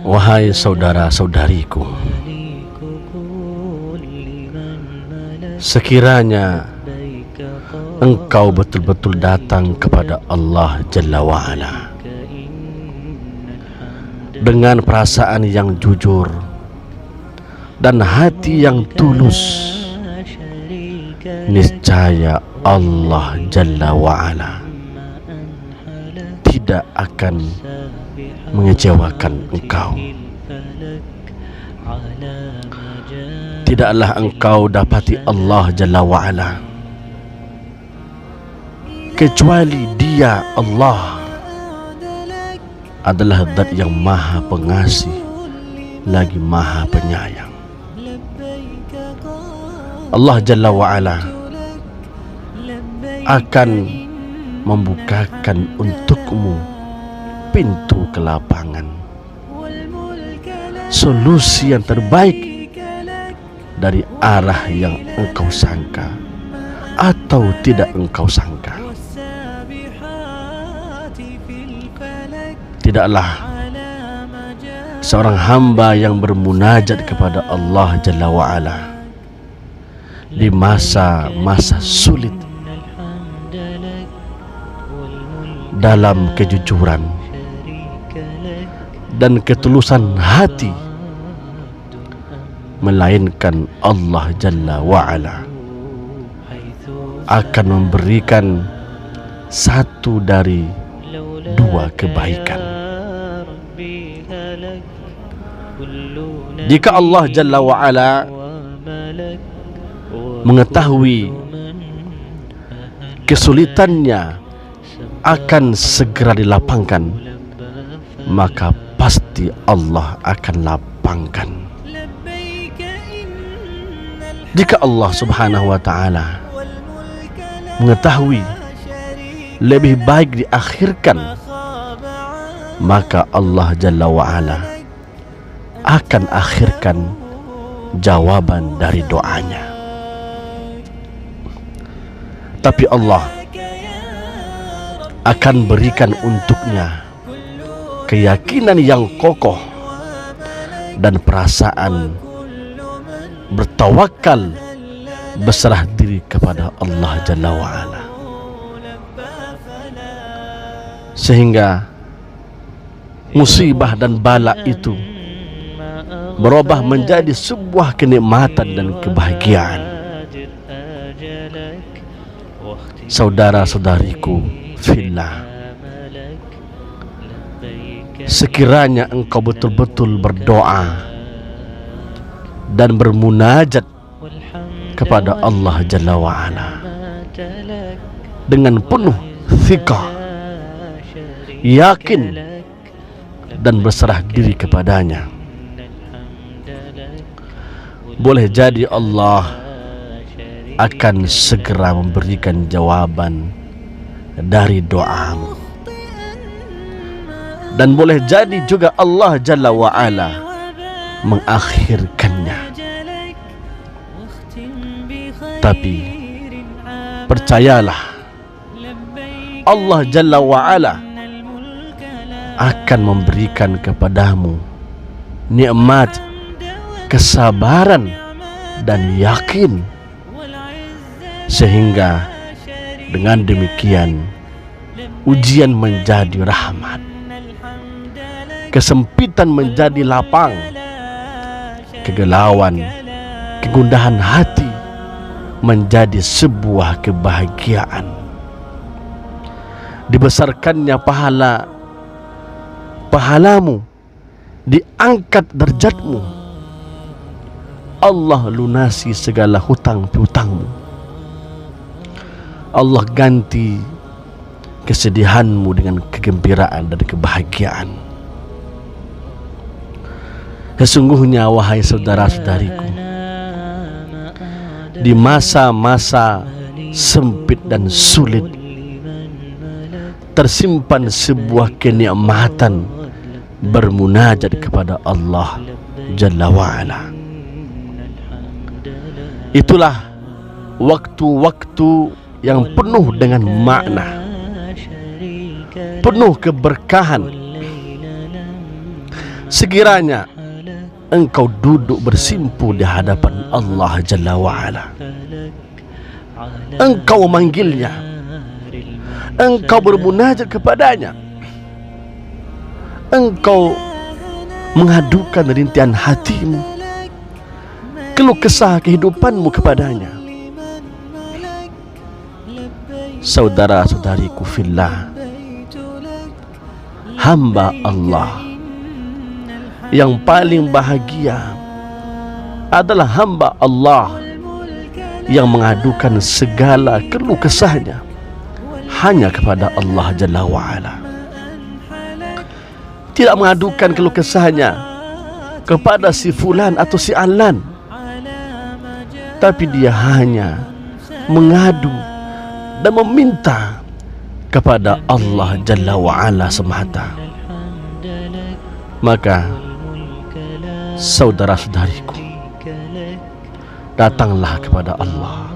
Wahai saudara-saudariku, sekiranya engkau betul-betul datang kepada Allah Jalla wa'ala dengan perasaan yang jujur dan hati yang tulus, niscaya Allah Jalla wa'ala tidak akan mengecewakan engkau. Tidaklah engkau dapati Allah Jalla wa'ala kecuali Dia, Allah, adalah zat yang maha pengasih lagi maha penyayang. Allah Jalla wa'ala akan membukakan untukmu pintu kelapangan, solusi yang terbaik dari arah yang engkau sangka atau tidak engkau sangka. Tidaklah seorang hamba yang bermunajat kepada Allah Jalla wa'ala di masa-masa sulit dalam kejujuran dan ketulusan hati, melainkan Allah Jalla wa'ala akan memberikan satu dari dua kebaikan. Jika Allah Jalla wa'ala mengetahui kesulitannya akan segera dilapangkan, maka pasti Allah akan lapangkan. Jika Allah Subhanahu wa ta'ala mengetahui lebih baik diakhirkan, maka Allah Jalla wa'ala akan akhirkan jawaban dari doanya. Tapi Allah akan berikan untuknya keyakinan yang kokoh dan perasaan bertawakal, berserah diri kepada Allah Jalla wa'ala, sehingga musibah dan bala itu berubah menjadi sebuah kenikmatan dan kebahagiaan. Saudara-saudariku fillah, sekiranya engkau betul-betul berdoa dan bermunajat kepada Allah Jalla wa'ala dengan penuh thiqah, yakin dan berserah diri kepadanya, boleh jadi Allah akan segera memberikan jawaban dari doamu. Dan boleh jadi juga Allah Jalla wa'ala mengakhirkannya. Tapi percayalah, Allah Jalla wa'ala akan memberikan kepadamu nikmat kesabaran dan yakin, sehingga dengan demikian ujian menjadi rahmat, kesempitan menjadi lapang, kegalauan, kegundahan hati menjadi sebuah kebahagiaan. Dibesarkannya pahalamu, diangkat derajatmu. Allah lunasi segala hutang piutangmu. Allah ganti kesedihanmu dengan kegembiraan dan kebahagiaan. Sesungguhnya wahai saudara-saudariku, di masa-masa sempit dan sulit tersimpan sebuah kenikmatan bermunajat kepada Allah Jalla wa'ala. Itulah waktu-waktu yang penuh dengan makna, penuh keberkahan. Sekiranya engkau duduk bersimpu di hadapan Allah Jalla wa'ala, engkau memanggilnya, engkau bermunajat kepadanya, engkau mengadukan rintihan hatimu, keluh kesah kehidupanmu kepadanya. Saudara-saudariku fillah, hamba Allah yang paling bahagia adalah hamba Allah yang mengadukan segala keluh kesahnya hanya kepada Allah Jalla wa'ala. Tidak mengadukan keluh kesahnya kepada si fulan atau si alan, tapi dia hanya mengadu dan meminta kepada Allah Jalla wa'ala semata. Maka saudara-saudariku, datanglah kepada Allah,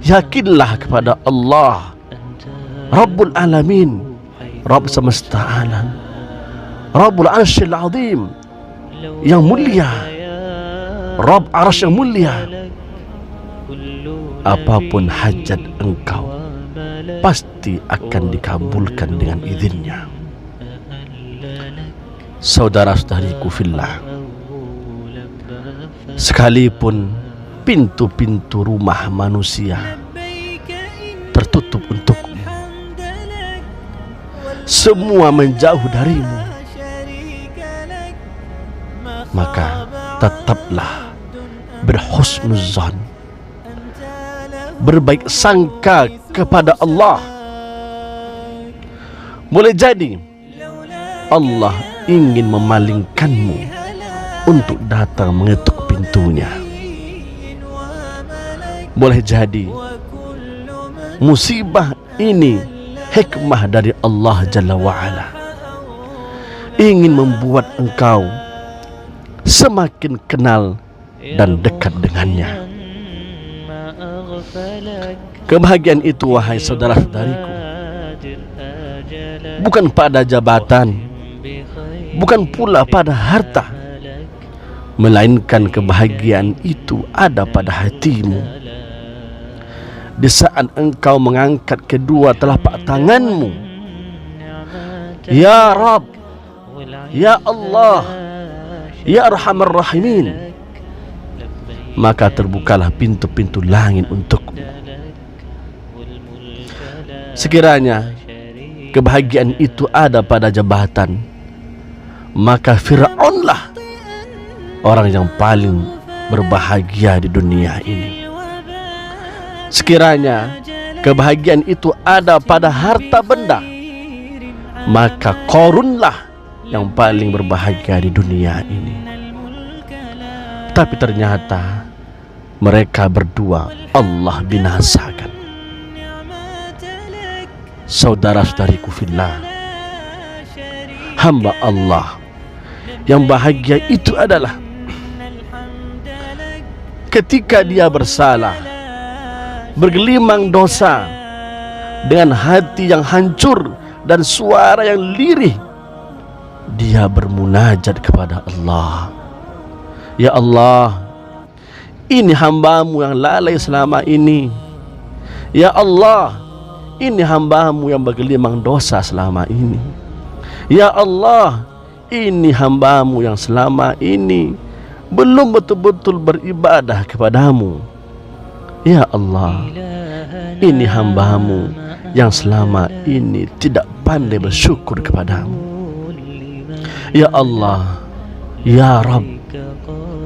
yakinlah kepada Allah Rabbul Alamin, Rabb semesta alam, Rabbul Arsyil Azim yang mulia, Rabb Arsy yang mulia. Apapun hajat engkau pasti akan dikabulkan dengan izinnya. Saudara-saudariku fillah, sekalipun pintu-pintu rumah manusia tertutup untukmu, semua menjauh darimu, maka tetaplah berhusnuzan, berbaik sangka kepada Allah. Boleh jadi Allah ingin memalingkanmu untuk datang mengetuk pintunya. Boleh jadi musibah ini hikmah dari Allah Jalla wa'ala, ingin membuat engkau semakin kenal dan dekat dengannya. Kebahagiaan itu, wahai saudara-saudariku, bukan pada jabatan, bukan pula pada harta, melainkan kebahagiaan itu ada pada hatimu. Di saat engkau mengangkat kedua telapak tanganmu, Ya Rabb, Ya Allah, Ya Arhamar Rahimin, maka terbukalah pintu-pintu langit untukmu. Sekiranya kebahagiaan itu ada pada jabatan, maka Fir'aunlah orang yang paling berbahagia di dunia ini. Sekiranya kebahagiaan itu ada pada harta benda, maka Qarunlah yang paling berbahagia di dunia ini. Tapi ternyata mereka berdua Allah binasakan. Saudara-saudariku fillah, hamba Allah yang bahagia itu adalah ketika dia bersalah, bergelimang dosa, dengan hati yang hancur dan suara yang lirih, dia bermunajat kepada Allah. Ya Allah, ini hambamu yang lalai selama ini. Ya Allah, ini hambamu yang bergelimang dosa selama ini. Ya Allah, ini hambamu yang selama ini belum betul-betul beribadah kepadamu. Ya Allah, ini hambamu yang selama ini tidak pandai bersyukur kepadamu. Ya Allah, Ya Rabb,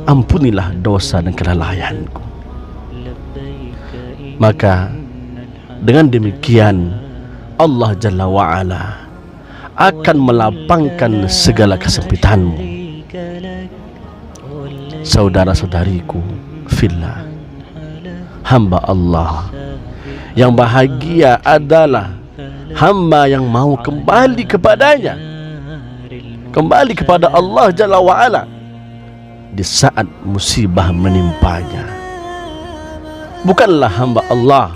ampunilah dosa dan kelalaianku. Maka dengan demikian Allah Jalla wa'ala akan melapangkan segala kesempitanmu. Saudara-saudariku fillah, hamba Allah yang bahagia adalah hamba yang mau kembali kepadanya, kembali kepada Allah Jalla wa'ala di saat musibah menimpanya. Bukanlah hamba Allah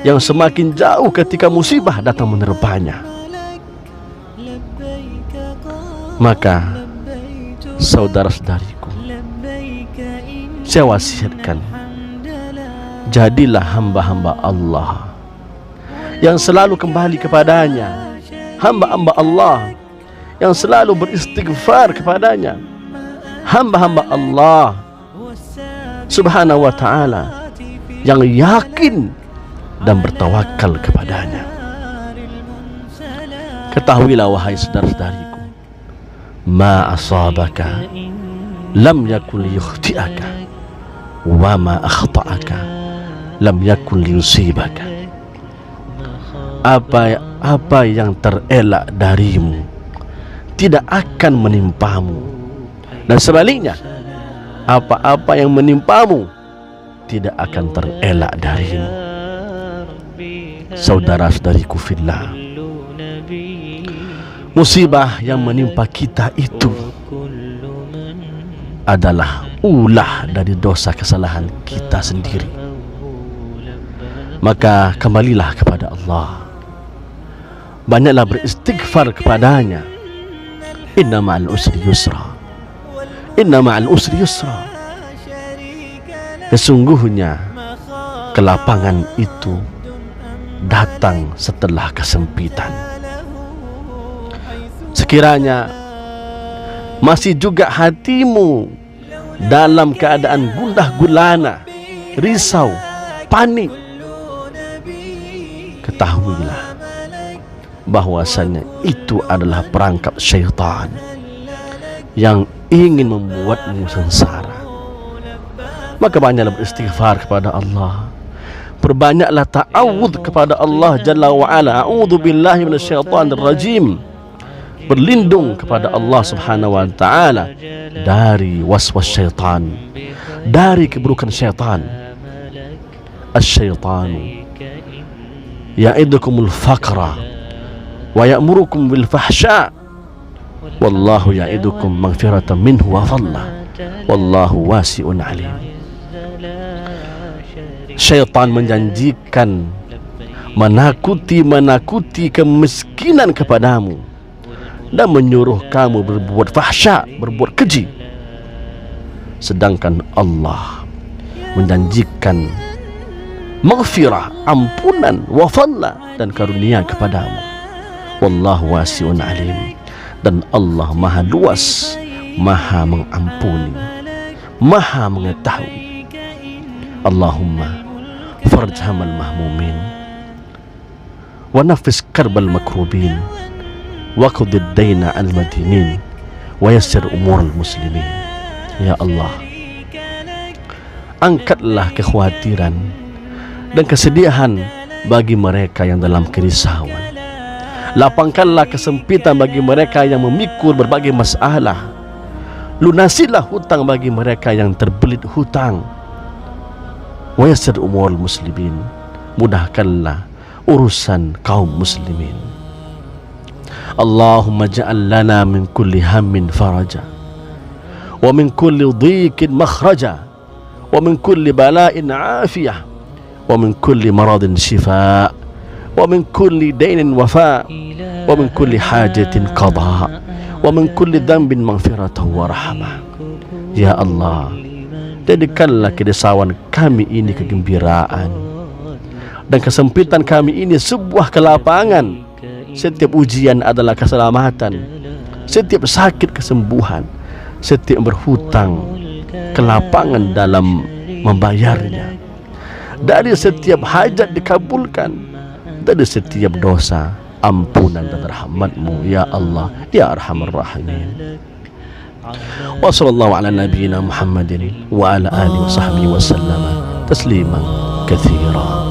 yang semakin jauh ketika musibah datang menerpanya. Maka saudara-saudariku, saya wasiatkan, jadilah hamba-hamba Allah yang selalu kembali kepadanya, hamba-hamba Allah yang selalu beristighfar kepadanya, hamba-hamba Allah subhanahu wa ta'ala yang yakin dan bertawakal kepadanya. Ketahuilah wahai saudara-saudariku, ma asabaka lam yakun liyukhti'aka wa ma akhta'aka lam yakun liyusibaka. Apa yang terelak darimu tidak akan menimpamu, dan sebaliknya apa-apa yang menimpamu tidak akan terelak darimu. Saudara-saudariku fillah, musibah yang menimpa kita itu adalah ulah dari dosa kesalahan kita sendiri. Maka kembalilah kepada Allah, banyaklah beristighfar kepadanya. Inna ma'al usri yusra, inna ma'al usri yusra. Sesungguhnya kelapangan itu datang setelah kesempitan. Sekiranya masih juga hatimu dalam keadaan gundah gulana, risau, panik, ketahuilah bahwasanya itu adalah perangkap syaitan yang ingin membuatmu sengsara. Maka banyaklah beristighfar kepada Allah, perbanyaklah ta'awudz kepada Allah Jalla wa'ala. A'udzu billahi minasyaitonir rajim, berlindung kepada Allah subhanahu wa ta'ala dari waswas syaitan, dari keburukan syaitan. Asy-syaitanu ya'idukumul faqra wa ya'murukum bil fahsya wallahu ya'idukum maghfiratan minhu wa fadla wallahu wasi'un alim. Syaitan menjanjikan menakuti kemiskinan kepadamu dan menyuruh kamu berbuat fahsya, berbuat keji. Sedangkan Allah menjanjikan maghfirah, ampunan, wa fadla, dan karunia kepadamu. Wallahu wasi'un alim. Dan Allah maha luas, maha mengampuni, maha mengetahui. Allahumma farj hamal mahmumin wa nafis karbal makrubin wa qudid dayna al madinin wa yassir umur al muslimin. Ya Allah, angkatlah kekhawatiran dan kesedihan bagi mereka yang dalam kerisauan. Lapangkanlah kesempitan bagi mereka yang memikul berbagai masalah. Lunasilah hutang bagi mereka yang terbelit hutang. Wa yassir umur muslimin, mudahkanlah urusan kaum muslimin. Allahumma ja'al lana min kulli hammin faraja wa min kulli dhiqin makhraja wa min kulli bala'in afiyah wa min kulli maradin shifa wa min kulli dainin wafa wa min kulli hajatin qada wa min kulli dhanbin maghfiratan wa rahmah. Ya Allah, jadikanlah kerisauan kami ini kegembiraan dan kesempitan kami ini sebuah kelapangan. Setiap ujian adalah keselamatan, setiap sakit kesembuhan, setiap berhutang kelapangan dalam membayarnya, dari setiap hajat dikabulkan, dari setiap dosa ampunan dan rahmat-Mu ya Allah ya Arhamar Rahimin. Wa sallallahu ala nabiyyina Muhammadin wa ala alihi wa sahbihi wa sallama tasliman katsira.